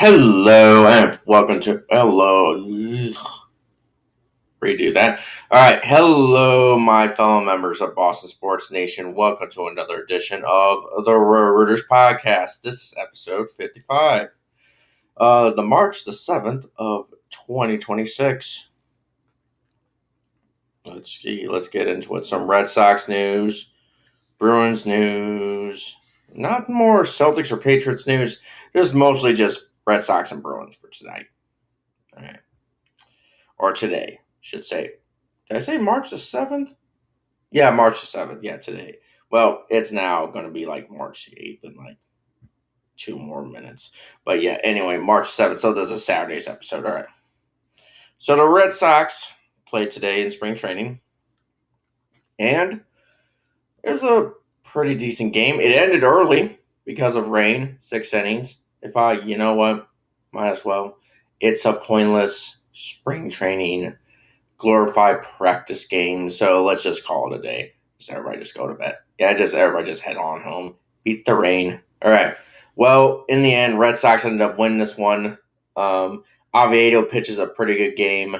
Hello and welcome to redo that. All right, hello, my fellow members of Boston Sports Nation. Welcome to another edition of the Reuters podcast. This is episode 55, the March the 7th of 2026. Let's see. Let's get into it. Some Red Sox news, Bruins news, not more Celtics or Patriots news. Just mostly just Red Sox and Bruins for tonight. All right. Or today, should say. Did I say March the 7th? Yeah, March the 7th. Yeah, today. Well, it's now going to be like March the 8th in like 2 more minutes. But yeah, anyway, March 7th. So there's a Saturday's episode. All right. So the Red Sox played today in spring training. And it was a pretty decent game. It ended early because of rain, 6 innings. You know what, might as well. It's a pointless spring training glorified practice game, so let's just call it a day. Just everybody just go to bed. Yeah, just everybody just head on home. Beat the rain. All right. Well, in the end, Red Sox ended up winning this one. Oviedo pitches a pretty good game,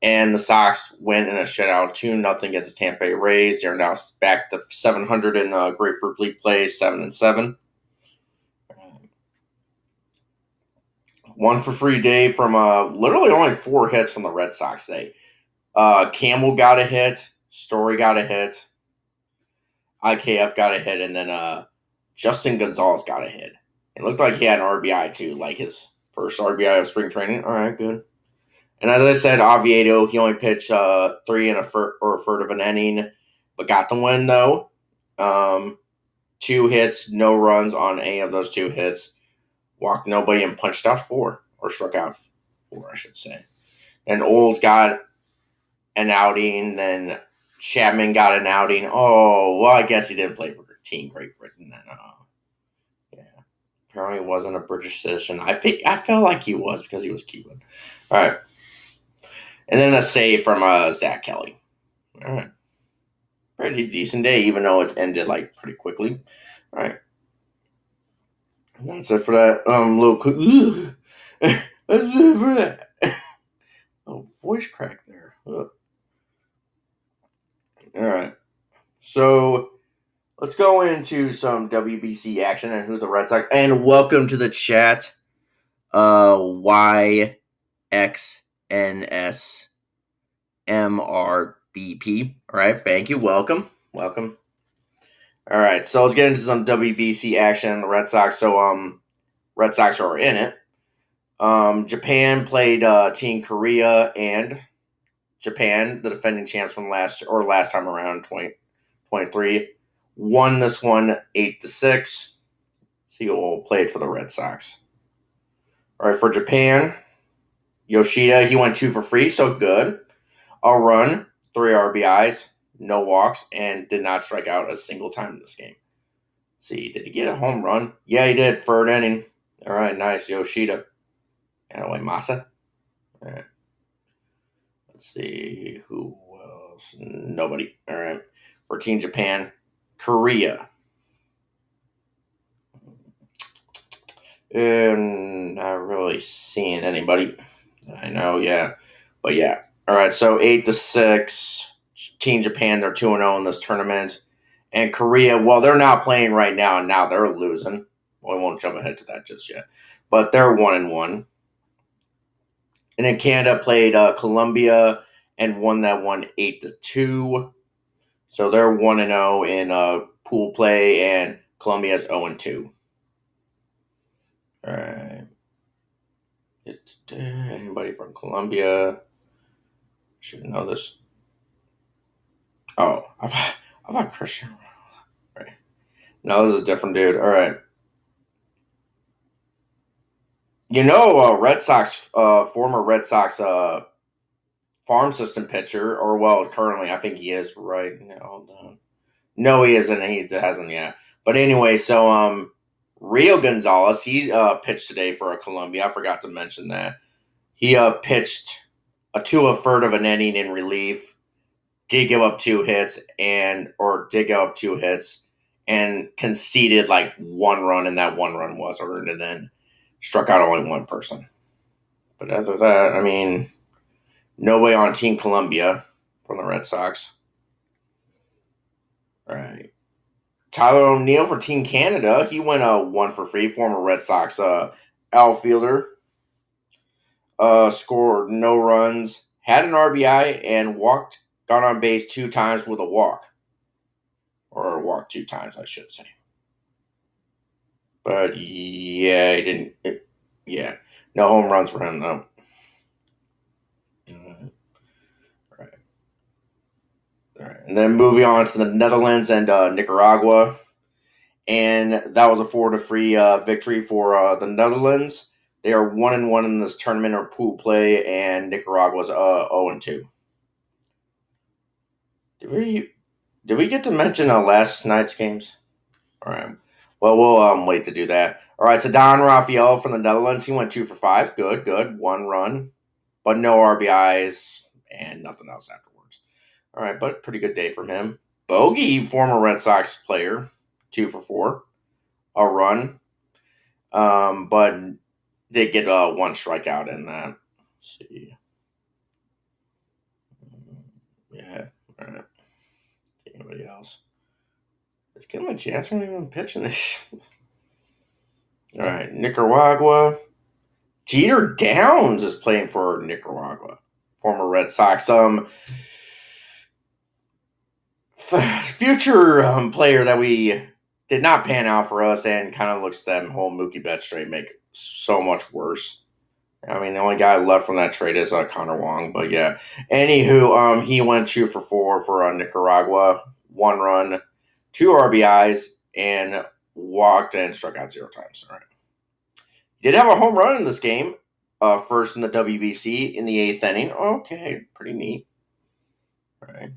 and the Sox win in a shutout 2-0 against the Tampa Bay Rays. They're now back to 700 in Grapefruit League play, 7-7. One for free day from literally only 4 hits from the Red Sox today. Campbell got a hit. Story got a hit. IKF got a hit. And then Justin Gonzalez got a hit. It looked like he had an RBI too, like his first RBI of spring training. All right, good. And as I said, Oviedo, he only pitched 3 and a third of an inning, but got the win though. 2 hits, no runs on any of those 2 hits. Walked nobody and punched out 4, or struck out 4, I should say. And Olds got an outing, then Chapman got an outing. Oh, well, I guess he didn't play for Team Great Britain then. Yeah, apparently he wasn't a British citizen. I felt like he was because he was Cuban. All right, and then a save from Zach Kelly. All right, pretty decent day, even though it ended like pretty quickly. All right, and that's it for that. Little that's it for that. Oh, voice crack there. Ugh. All right, so let's go into some WBC action and who the Red Sox. And welcome to the chat, YXNSMRBP. All right, thank you. Welcome. All right, so let's get into some WBC action. The Red Sox. So, Red Sox are in it. Japan played Team Korea, and Japan, the defending champs from last time around, 2023, won this one 8-6. So you'll play it for the Red Sox. All right, for Japan, Yoshida, he went 2 for 3, so good. A run, 3 RBIs, no walks, and did not strike out a single time in this game. Let's see, did he get a home run? Yeah, he did, 3rd inning. All right, nice, Yoshida. Anyway, Masa. All right. Let's see, who else? Nobody. All right. For Team Japan, Korea. And not really seeing anybody. I know, yeah. But yeah. All right, so 8-6. Team Japan, they're 2-0 in this tournament. And Korea, well, they're not playing right now, and now they're losing. Well, we won't jump ahead to that just yet. But they're 1-1. And then Canada played Colombia and won that one 8-2. So they're 1-0 in pool play, and Colombia's 0-2. All right. Anybody from Colombia should know this. Oh, I've got Christian. All right. No, this is a different dude. All right. You know, Red Sox, former Red Sox farm system pitcher, or well, currently, I think he is right now. Hold on. No, he isn't. He hasn't yet. But anyway, so Rio Gonzalez, he pitched today for Colombia. I forgot to mention that. He pitched a 2 1/3 of an inning in relief. Did give up 2 hits and conceded like 1 run, and that 1 run was earned. And then Struck out only one person. But other than that, I mean, nobody on Team Columbia from the Red Sox. All right. Tyler O'Neill for Team Canada. He went 1-for-3, former Red Sox outfielder. Scored no runs, had an RBI, and got on base 2 times with a walk. Or walked 2 times, I should say. But yeah, he didn't. Yeah, no home runs for him, though. Right. All right. And then moving on to the Netherlands and Nicaragua. And that was a 4-3 victory for the Netherlands. They are 1-1 in this tournament or pool play, and Nicaragua's 0-2. Did we get to mention last night's games? All right. Well, we'll wait to do that. All right. So Don Rafael from the Netherlands, he went 2-for-5. Good. 1 run, but no RBIs and nothing else afterwards. All right, but pretty good day from him. Bogey, former Red Sox player, 2-for-4, a run, but did get 1 strikeout in that. Let's see. Yeah. All right. Anybody else? Is Kenley Jansen even pitching this? All right, Nicaragua. Jeter Downs is playing for Nicaragua, former Red Sox. Future player that we did not pan out for us, and kind of looks them whole Mookie Betts trade make so much worse. I mean, the only guy left from that trade is Connor Wong, but yeah. Anywho, he went 2-for-4 for Nicaragua, 1 run, 2 RBIs, and walked and struck out 0 times. All right. He did have a home run in this game, first in the WBC in the 8th inning. Okay, pretty neat. All right.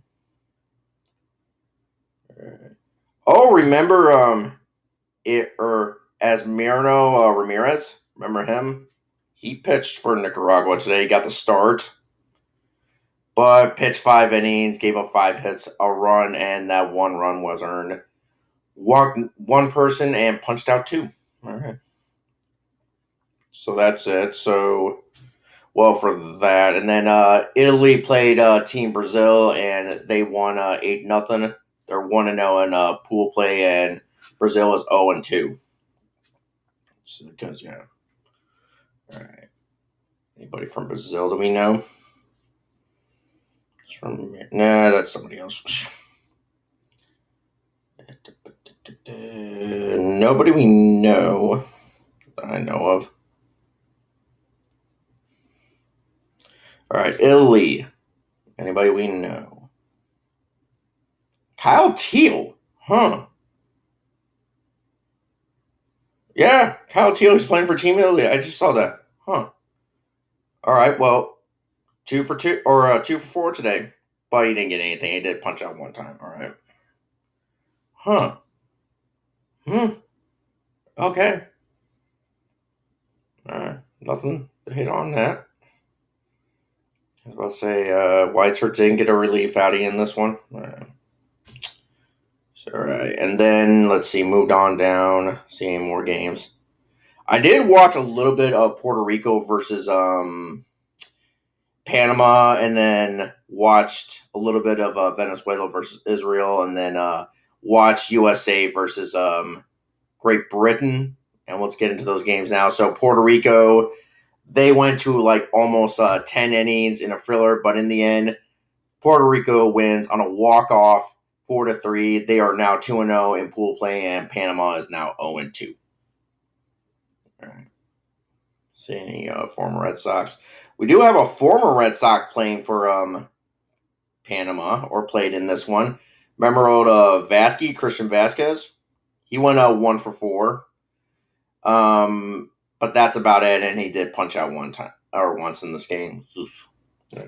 Oh, remember as Mariano Ramirez? Remember him? He pitched for Nicaragua today. He got the start, but pitched 5 innings, gave up 5 hits, a run, and that 1 run was earned. Walked 1 person and punched out 2. All right. So that's it. So, well, for that. And then Italy played Team Brazil, and they won 8-0. They're 1-0 in pool play, and Brazil is 0-2. So, because, yeah. All right. Anybody from Brazil do we know? Nah, that's somebody else. Nobody we know that I know of. All right, Italy. Anybody we know? Kyle Teal. Huh. Yeah, Kyle Teal is playing for Team Italy. I just saw that. Huh. All right, well, 2-for-2 or 2-for-4 today. But he didn't get anything. He did punch out 1 time. All right. Huh. Okay. All right. Nothing to hit on that. I was about to say, Whiteshirts didn't get a relief outie in this one. All right. And then, let's see, moved on down, seeing more games. I did watch a little bit of Puerto Rico versus Panama, and then watched a little bit of Venezuela versus Israel, and then watched USA versus Great Britain. And let's get into those games now. So Puerto Rico, they went to like almost 10 innings in a thriller, but in the end, Puerto Rico wins on a walk-off 4-3. They are now 2-0 in pool play, and Panama is now 0-2. All right. See any former Red Sox? We do have a former Red Sox playing for Panama, or played in this one. Remember old Christian Vasquez? He went 1-for-4. But that's about it, and he did punch out 1 time or once in this game. Yeah.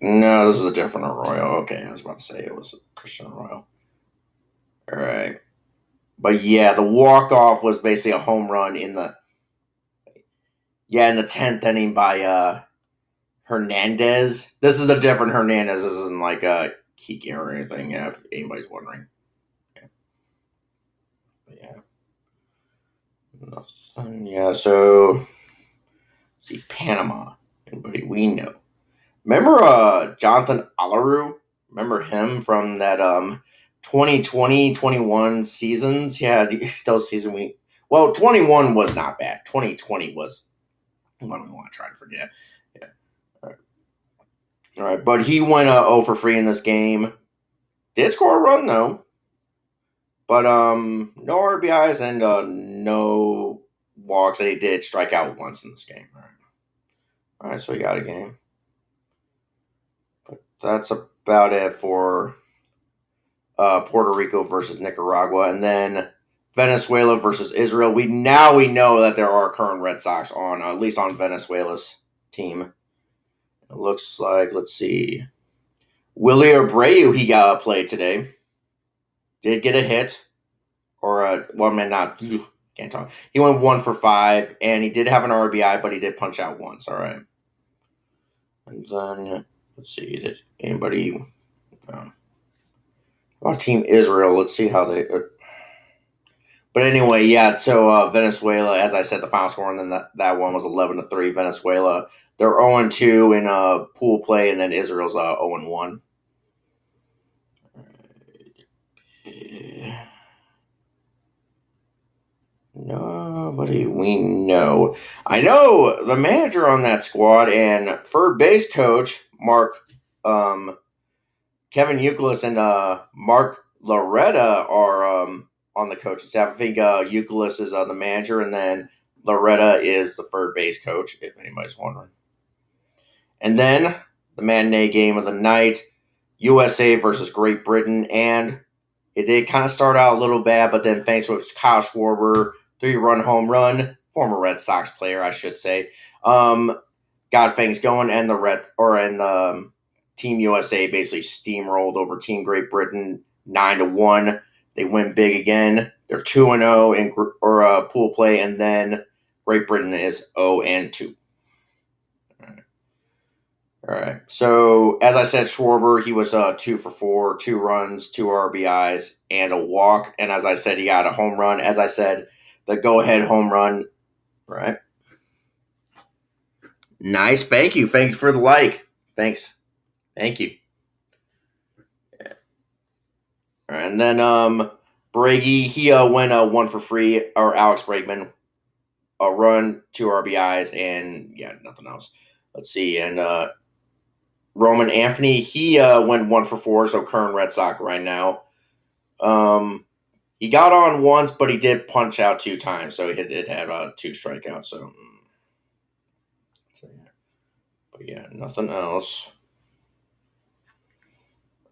No, this is a different Arroyo. Okay, I was about to say it was Christian Arroyo. All right. But yeah, the walk-off was basically a home run in the 10th inning by Hernandez. This is a different Hernandez. This isn't like Kiki or anything, if anybody's wondering. Yeah. Yeah, so see Panama. Anybody we know? Remember Jonathan Alaru? Remember him from that 2020-21 seasons? Yeah, those season we 21 was not bad. 2020 was one we want to try to forget. Yeah. All right, but he went 0 for 3 in this game. Did score a run though. But no RBIs and no walks, and he did strike out once in this game. All right, so he got a game. But that's about it for Puerto Rico versus Nicaragua, and then Venezuela versus Israel. We know that there are current Red Sox on at least on Venezuela's team. It looks like, let's see, Willie Abreu, he got played today. Did get a hit, or well, man, not can't talk. He went 1 for 5, and he did have an RBI, but he did punch out once. All right, and then let's see, did anybody? About Team Israel, let's see how they. But anyway, yeah. So Venezuela, as I said, the final score, and then that one was 11-3. Venezuela, they're 0-2 in pool play, and then Israel's 0-1. Nobody we know. I know the manager on that squad and third base coach Kevin Youkilis and Mark Loretta are on the coaching staff. I think Youkilis is the manager, and then Loretta is the third base coach, if anybody's wondering. And then the matinee game of the night, USA versus Great Britain, and it did kind of start out a little bad, but then thanks to Kyle Schwarber, 3-run home run, former Red Sox player, I should say, got things going, and Team USA basically steamrolled over Team Great Britain 9-1. They win big again. They're 2-0 in pool play, and then Great Britain is 0-2. All right. So as I said, Schwarber, he was 2 for 4, 2 runs, 2 RBIs, and a walk. And as I said, he got a home run. As I said, the go-ahead home run. Right. Nice. Thank you. Thank you for the like. Thanks. Thank you. Yeah. All right. And then Brady, he went 1 for 3, or Alex Bregman, a run, 2 RBIs, and yeah, nothing else. Let's see. And Roman Anthony, he went 1 for 4, so current Red Sox right now. He got on once, but he did punch out 2 times, so he did have 2 strikeouts. So yeah. But yeah, nothing else.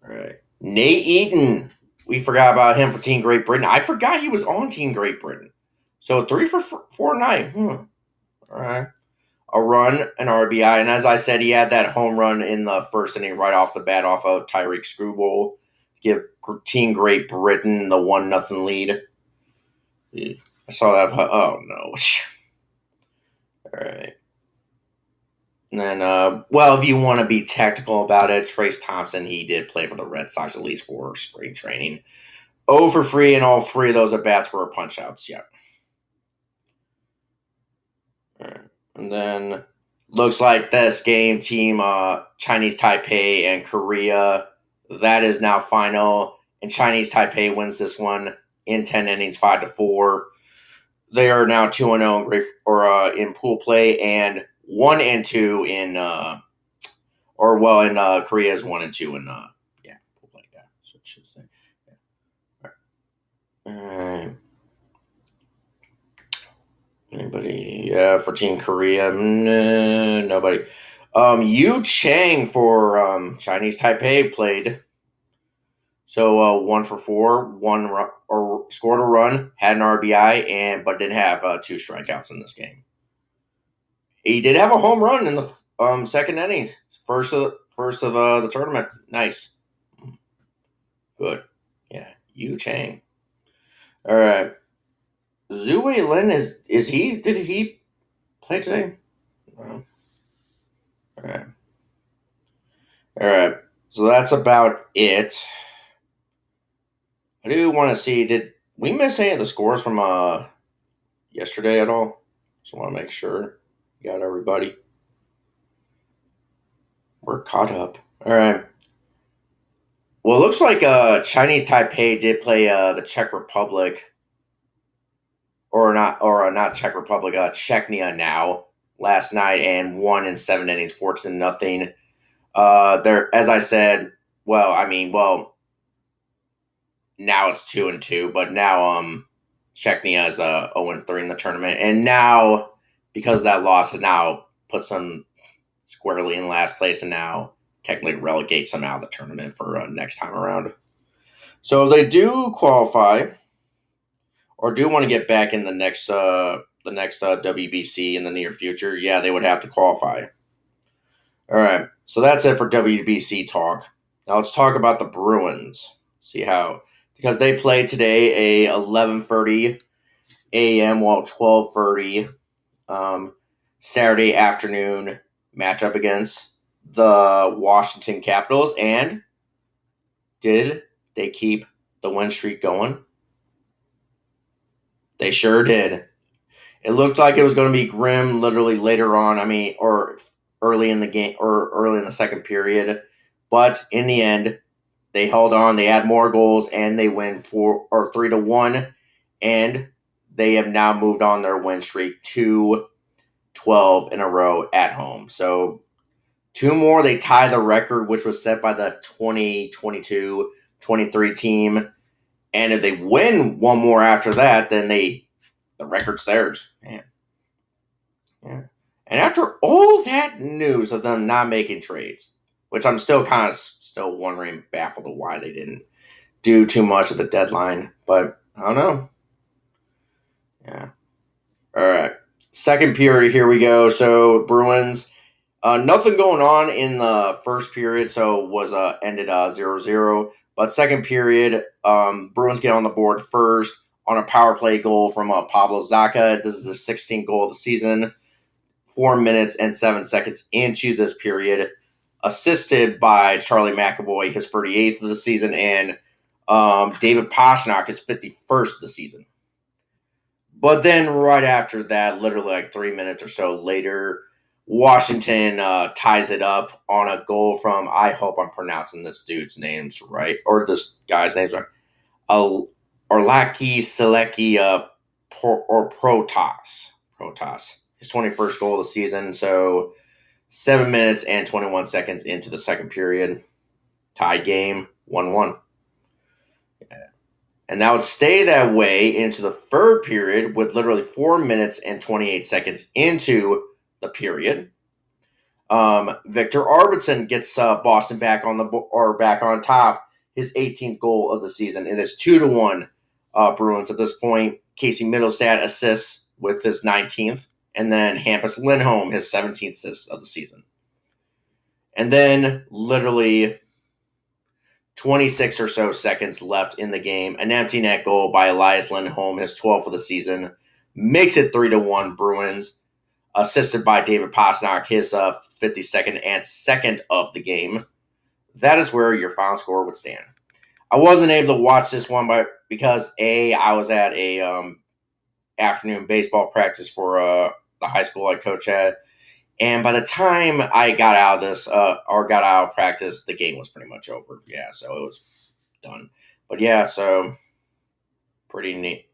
All right, Nate Eaton, we forgot about him for Team Great Britain. I forgot he was on Team Great Britain. So 3 for 4 tonight. All right. A run, an RBI, and as I said, he had that home run in the first inning right off the bat off of Tyreek Screwball. Give Team Great Britain the 1-0 lead. I saw that. Oh no! All right. And then, well, if you want to be technical about it, Trace Thompson, he did play for the Red Sox at least for spring training. 0 for 3, and all 3 of those at bats were punch outs. Yeah. All right. And then looks like this game, Team Chinese Taipei and Korea, that is now final. And Chinese Taipei wins this one in 10 innings, 5-4. They are now 2-0 in pool play, and 1-2 in Korea is 1-2 in pool play. Yeah, so it should say. Yeah. All right. Anybody for Team Korea? Nobody. Yu Chang for Chinese Taipei played. So 1 for 4, scored a run, had an RBI, but didn't have 2 strikeouts in this game. He did have a home run in the second inning, first of the tournament. Nice, good, yeah. Yu Chang. All right, Zhu Wei Lin is he? Did he play today? No. All right. So that's about it. I do want to see. Did we miss any of the scores from yesterday at all? Just want to make sure you got everybody. We're caught up. All right. Well, it looks like Chinese Taipei did play the Czech Republic, or not Czech Republic, Czechia now last night and won in 7 innings, 14-0. There, as I said, now it's 2-2, but now Czechia is 0-3 in the tournament, and now because of that loss, it now puts them squarely in last place, and now technically relegates them out of the tournament for next time around. So if they do qualify, or do want to get back in the next WBC in the near future, yeah, they would have to qualify. All right, so that's it for WBC talk. Now let's talk about the Bruins. See how, because they played today a 11:30 a.m. 12:30 Saturday afternoon matchup against the Washington Capitals, and did they keep the win streak going? They sure did. It looked like it was going to be grim literally later on, or early in the game or early in the second period. But in the end, they held on, they had more goals, and they win 3-1. And they have now moved on their win streak to 12 in a row at home. So 2 more, they tie the record, which was set by the 2022-23 team. And if they win 1 more after that, then the record's theirs. Man. Yeah. And after all that news of them not making trades, which I'm still kind of still wondering, baffled of why they didn't do too much at the deadline, but I don't know. Yeah. All right. Second period, here we go. So Bruins, nothing going on in the first period, so it was ended 0-0. But second period, Bruins get on the board first on a power play goal from Pablo Zacha. This is the 16th goal of the season. 4 minutes and 7 seconds into this period, assisted by Charlie McAvoy, his 38th of the season, and David Pastrnak, his 51st of the season. But then right after that, literally like 3 minutes or so later, Washington ties it up on a goal from, I hope I'm pronouncing this dude's names right, or this guy's names right, Orlaki Selecki or Protas. His 21st goal of the season. So 7 minutes and 21 seconds into the second period. Tie game, 1-1. Yeah. And that would stay that way into the third period with literally 4 minutes and 28 seconds into the period. Victor Arvidsson gets Boston back on top. His 18th goal of the season. It is 2-1 Bruins at this point. Casey Middlestad assists with his 19th. And then Hampus Lindholm, his 17th assist of the season. And then literally 26 or so seconds left in the game. An empty net goal by Elias Lindholm, his 12th of the season. Makes it 3-1 Bruins. Assisted by David Pastrnak, his 52nd and second of the game. That is where your final score would stand. I wasn't able to watch this one because I was at a afternoon baseball practice for the high school I coach at, and by the time I got out of this or got out of practice, the game was pretty much over. Yeah, so it was done. But yeah, so pretty neat.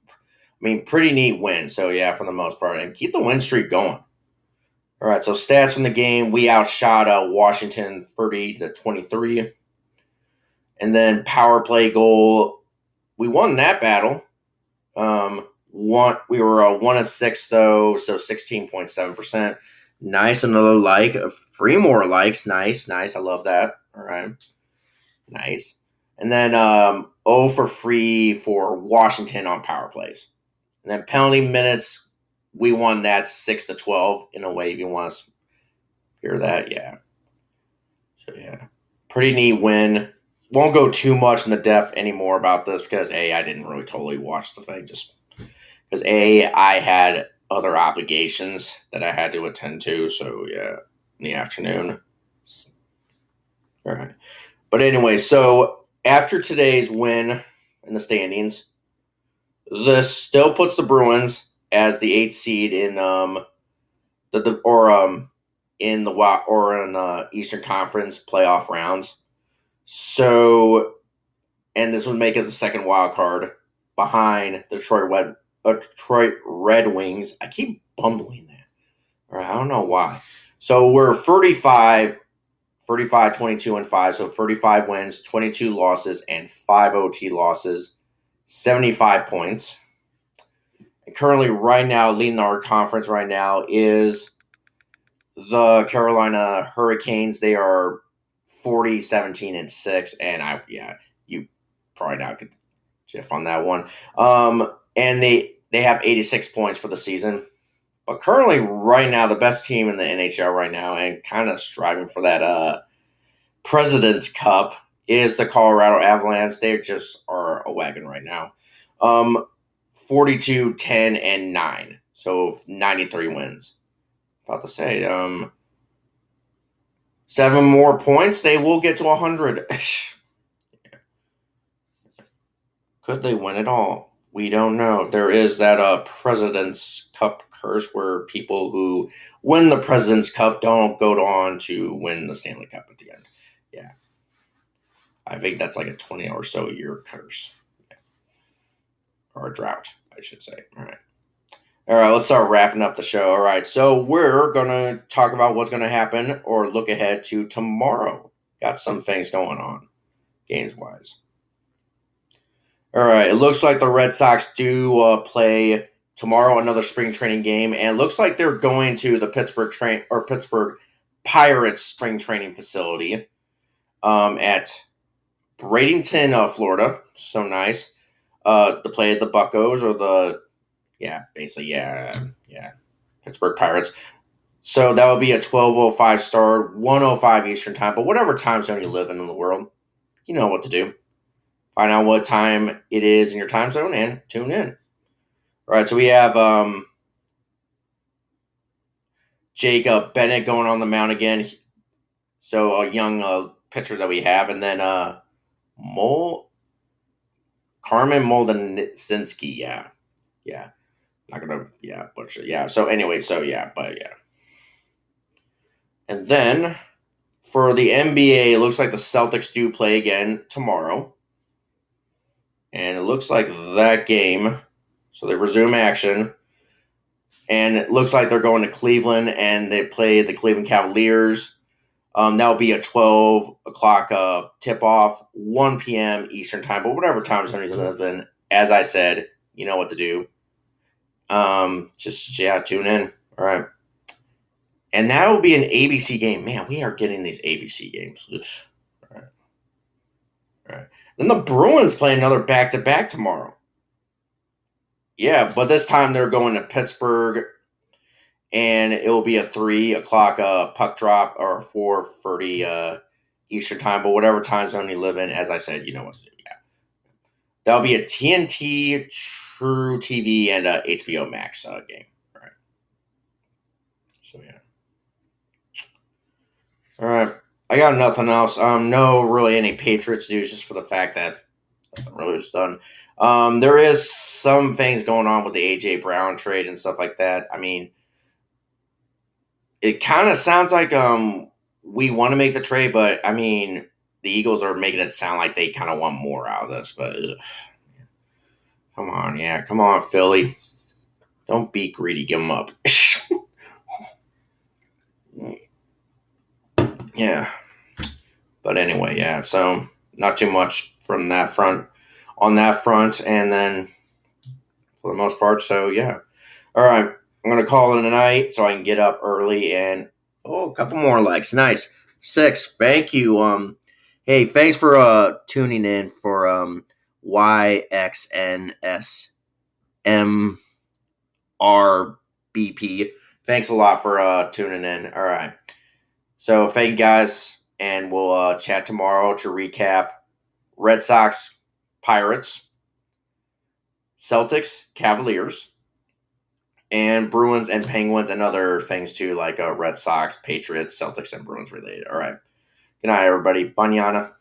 Pretty neat win. So yeah, for the most part, and keep the win streak going. All right, so stats from the game: we outshot Washington 30-23, and then power play goal. We won that battle. We were 1-6 though, so 16.7%. Nice, another like, 3 more likes. Nice. I love that. All right, nice. And then 0 for free for Washington on power plays. And then penalty minutes, we won that 6-12 in a way. If you want to hear that, yeah. So yeah, pretty neat win. Won't go too much in the depth anymore about this because I didn't really totally watch the thing, just because I had other obligations that I had to attend to. So yeah, in the afternoon. All right, but anyway, so after today's win in the standings, this still puts the Bruins as the 8th seed in in the Eastern Conference playoff rounds. So, and this would make us the second wild card behind the Detroit Red Wings. I keep bumbling that. All right, I don't know why. So we're 35, 22, and 5. So 35 wins, 22 losses, and 5 OT losses, 75 points. And currently, right now, leading our conference right now is the Carolina Hurricanes. They are 40, 17, and 6. And you probably now could jiff on that one. And they have 86 points for the season. But currently, right now, the best team in the NHL right now, and kind of striving for that President's Cup, is the Colorado Avalanche. They just are a wagon right now. 42, 10, and 9. So 93 wins. About to say, 7 more points, they will get to 100. Could they win it all? We don't know. There is that President's Cup curse where people who win the President's Cup don't go on to win the Stanley Cup at the end. Yeah. I think that's like a 20 or so year curse. Yeah. Or a drought, I should say. All right. All right, let's start wrapping up the show. All right, so we're going to talk about what's going to happen or look ahead to tomorrow. Got some things going on, games-wise. All right, it looks like the Red Sox do play tomorrow, another spring training game, and it looks like they're going to the Pittsburgh Pirates spring training facility at Bradenton, Florida. So nice. To play the Buccos or Pittsburgh Pirates. So that would be a 12:05 start, 1:05 Eastern time. But whatever time zone you live in the world, you know what to do. Find out what time it is in your time zone and tune in. All right, so we have Jacob Bennett going on the mound again. So a young pitcher that we have, and then Carmen Moldensinski. Yeah. Not gonna butcher. Yeah. So anyway, and then for the NBA, it looks like the Celtics do play again tomorrow. And it looks like that game, so they resume action. And it looks like they're going to Cleveland, and they play the Cleveland Cavaliers. That will be a 12 o'clock tip-off, 1 p.m. Eastern time. But whatever time zone you live in, as I said, you know what to do. Tune in. All right. And that will be an ABC game. Man, we are getting these ABC games. All right. Then the Bruins play another back-to-back tomorrow. Yeah, but this time they're going to Pittsburgh, and it will be a 3 o'clock puck drop or 4:30 Eastern time. But whatever time zone you live in, as I said, you know what to do. Yeah, that'll be a TNT, True TV, and HBO Max game. All right. So yeah. All right. I got nothing else. No really any Patriots news, just for the fact that nothing really was done. There is some things going on with the AJ Brown trade and stuff like that. I mean, it kind of sounds like we want to make the trade, but I mean, the Eagles are making it sound like they kind of want more out of this. But come on, Philly, don't be greedy. Give them up. Yeah. But anyway, yeah. So not too much from that front. On that front, and then for the most part, so yeah. All right, I'm gonna call it a night so I can get up early and a couple more likes. Nice 6. Thank you. Hey, thanks for tuning in for YXNSMRBP. Thanks a lot for tuning in. All right, so thank you guys, and we'll chat tomorrow to recap Red Sox, Pirates, Celtics, Cavaliers, and Bruins and Penguins and other things too, like Red Sox, Patriots, Celtics, and Bruins related. All right. Good night, everybody. Banyana.